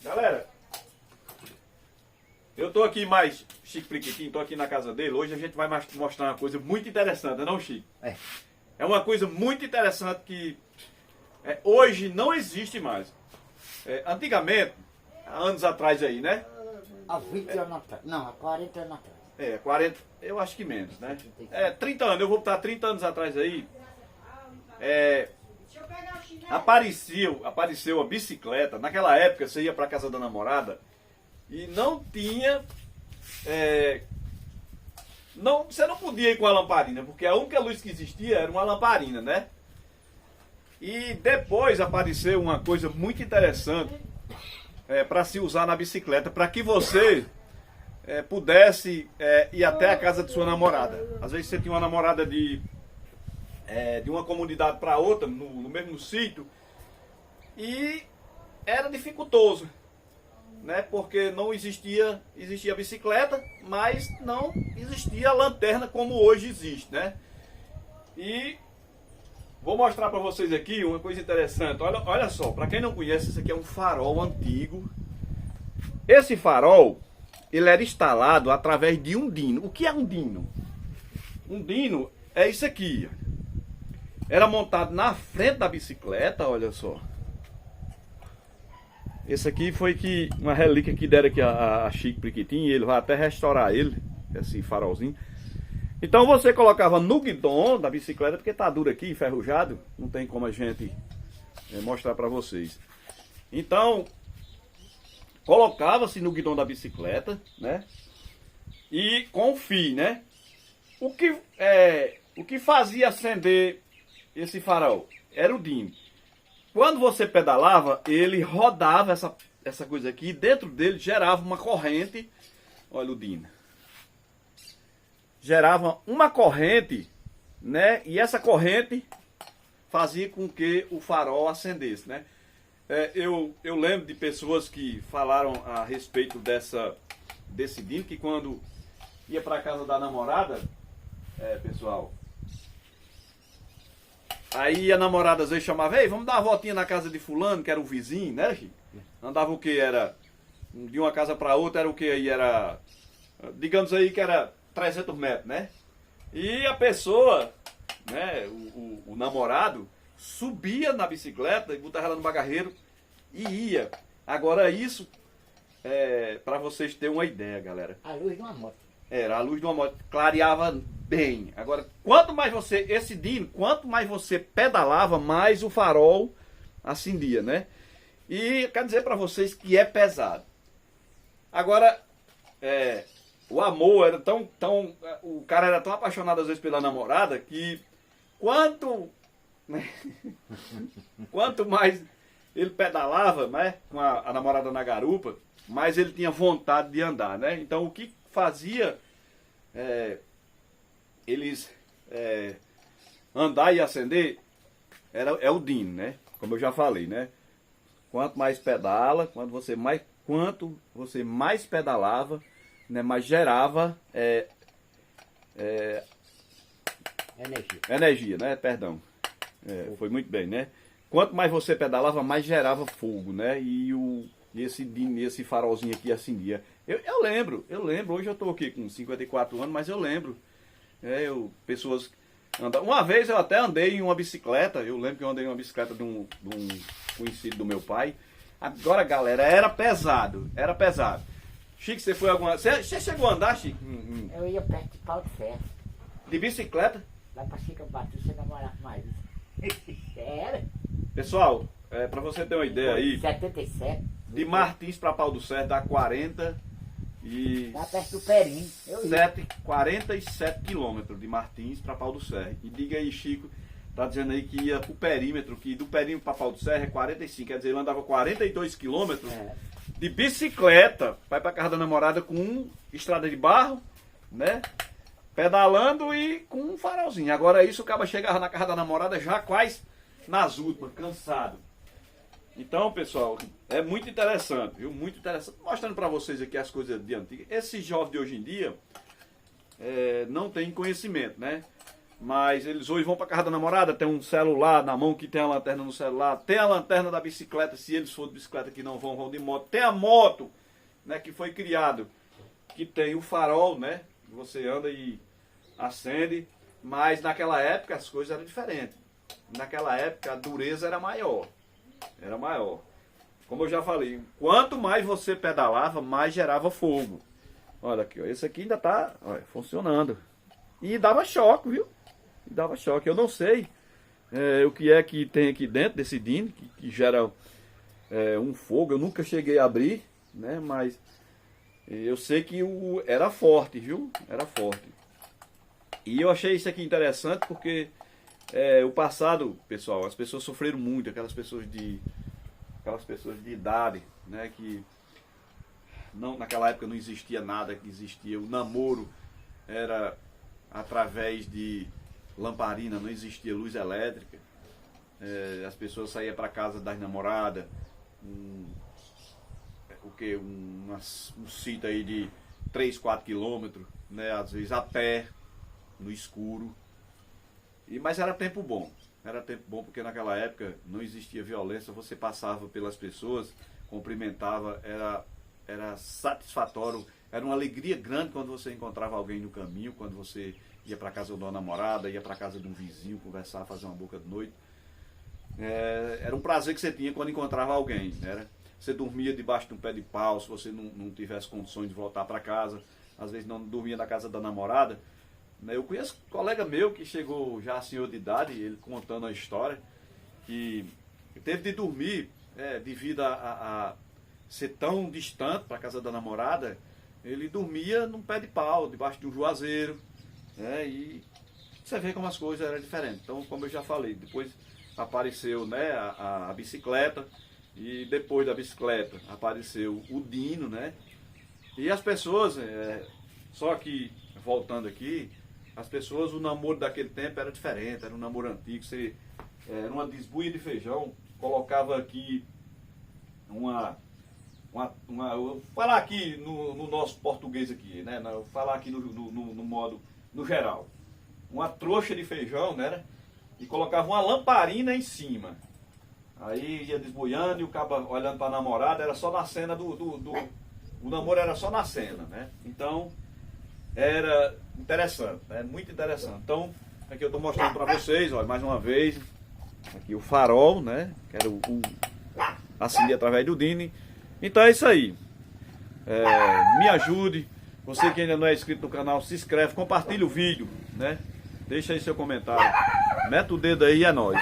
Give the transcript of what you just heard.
Galera, eu tô aqui mais, Chico Priquitinho, tô aqui na casa dele. Hoje a gente vai mostrar uma coisa muito interessante, não, Chico? É uma coisa muito interessante que hoje não existe mais. Antigamente, há anos atrás aí, né? Há 20 anos atrás. Não, há 40 anos atrás. 40, eu acho que menos, né? 30 anos, eu vou botar 30 anos atrás aí. Apareceu a bicicleta. Naquela época você ia para casa da namorada e não tinha. Você não podia ir com a lamparina, porque a única luz que existia era uma lamparina, né? E depois apareceu uma coisa muito interessante para se usar na bicicleta, para que você pudesse ir até a casa de sua namorada. Às vezes você tinha uma namorada de uma comunidade para outra, no mesmo sítio, e era dificultoso, né? Porque não existia bicicleta, mas não existia lanterna como hoje existe, né? E vou mostrar para vocês aqui uma coisa interessante. Olha só, para quem não conhece, isso aqui é um farol antigo. Esse farol, ele era instalado através de um dino. O que é um dino? Um dino é isso aqui. Era montado na frente da bicicleta, olha só. Esse aqui foi uma relíquia que deram aqui a Chico Priquitinho, e ele vai até restaurar ele, esse farolzinho. Então você colocava no guidão da bicicleta, porque tá duro aqui, enferrujado, não tem como a gente mostrar para vocês. Então, colocava-se no guidão da bicicleta, né? E com fio, né? O que fazia acender esse farol era o dino. Quando você pedalava, ele rodava essa coisa aqui, e dentro dele gerava uma corrente. Olha o dino. Gerava uma corrente, né? E essa corrente fazia com que o farol acendesse, né? Eu lembro de pessoas que falaram a respeito desse dino, que quando ia para casa da namorada, pessoal, aí a namorada às vezes chamava: ei, vamos dar uma voltinha na casa de fulano, que era o vizinho, né, Chico? Andava o que? Era de uma casa para outra, era o que aí? Era, digamos aí que era 300 metros, né? E a pessoa, né, o namorado, subia na bicicleta e botava ela no bagarreiro e ia. Agora isso, para vocês terem uma ideia, galera. A luz de uma moto. Era a luz de uma moto, clareava bem. Agora, quanto mais quanto mais você pedalava, mais o farol acendia, né? E quero dizer para vocês que é pesado. Agora, o amor era o cara era tão apaixonado às vezes pela namorada que quanto mais ele pedalava, né, com a namorada na garupa, mais ele tinha vontade de andar, né? Então o que fazia eles andar e acender é o dino, né? Como eu já falei, né? Quanto mais pedala, quanto você mais pedalava, né, mais gerava energia, né? Perdão. Foi muito bem, né? Quanto mais você pedalava, mais gerava fogo, né? E esse farolzinho aqui acendia. Eu lembro, hoje eu estou aqui com 54 anos, mas eu lembro. Pessoas andam. Uma vez eu até andei em uma bicicleta, eu lembro que eu andei em uma bicicleta de um conhecido do meu pai. Agora, galera, era pesado. Chico, você foi alguma. Você chegou a andar, Chico? Eu ia perto de Pau de Ferro. De bicicleta? Lá pra Chica Batista, você namorava mais. Era? Pessoal, para você ter uma ideia aí, 77. de Martins para Pau do Serra dá 47 do Perim. 47 quilômetros de Martins para Pau do Serra. E diga aí, Chico, tá dizendo aí que ia pro perímetro, que do perímetro para Pau do Serra é 45, quer dizer, ele andava 42 quilômetros de bicicleta, vai para casa da namorada com estrada de barro, né? Pedalando e com um farolzinho. Agora isso, o cara chegava na casa da namorada já quase nas últimas, cansado. Então, pessoal, é muito interessante, viu? Muito interessante. Mostrando para vocês aqui as coisas de antiga. Esses jovens de hoje em dia não tem conhecimento, né? Mas eles hoje vão para casa da namorada, tem um celular na mão que tem a lanterna no celular, tem a lanterna da bicicleta, se eles for de bicicleta que não vão de moto, tem a moto, né, que foi criado, que tem o farol, né, você anda e acende, mas naquela época as coisas eram diferentes. Naquela época a dureza era maior, era maior. Como eu já falei, quanto mais você pedalava, mais gerava fogo. Olha aqui, ó, esse aqui ainda tá, olha, funcionando. E dava choque, viu? E dava choque. Eu não sei o que é que tem aqui dentro desse Dini, que gera um fogo. Eu nunca cheguei a abrir, né? Mas eu sei que era forte, viu? Era forte. E eu achei isso aqui interessante porque o passado, pessoal, as pessoas sofreram muito, aquelas pessoas de idade, né? Que não, naquela época não existia nada, que existia o namoro, era através de lamparina, não existia luz elétrica. As pessoas saíam para casa das namoradas, um sítio aí de 3, 4 quilômetros, né? Às vezes a pé, no escuro. Mas era tempo bom. Era tempo bom porque naquela época não existia violência, você passava pelas pessoas, cumprimentava, era satisfatório, era uma alegria grande quando você encontrava alguém no caminho, quando você ia para casa de uma namorada, ia para casa de um vizinho, conversar, fazer uma boca de noite. Era um prazer que você tinha quando encontrava alguém. Você dormia debaixo de um pé de pau, se você não tivesse condições de voltar para casa, às vezes não dormia na casa da namorada. Eu conheço um colega meu que chegou já senhor de idade, ele contando a história, que teve de dormir devido a ser tão distante para a casa da namorada. Ele dormia num pé de pau, debaixo de um juazeiro, e você vê como as coisas eram diferentes. Então, como eu já falei, depois apareceu, né, a bicicleta, e depois da bicicleta apareceu o Dino, né, e as pessoas, só que voltando aqui, as pessoas, o namoro daquele tempo era diferente, era um namoro antigo, você era uma desbuia de feijão, colocava aqui eu vou falar aqui no nosso português aqui, né? Eu vou falar aqui no modo, no geral. Uma trouxa de feijão, né? E colocava uma lamparina em cima. Aí ia desboiando e o cara olhando para a namorada, era só na cena o namoro era só na cena, né? Então, era interessante, né? Muito interessante. Então, aqui eu estou mostrando para vocês, olha, mais uma vez, aqui o farol, né? Que era acender através do Dini. Então é isso aí. Me ajude. Você que ainda não é inscrito no canal, se inscreve, compartilha o vídeo, né? Deixa aí seu comentário. Mete o dedo aí e é nóis.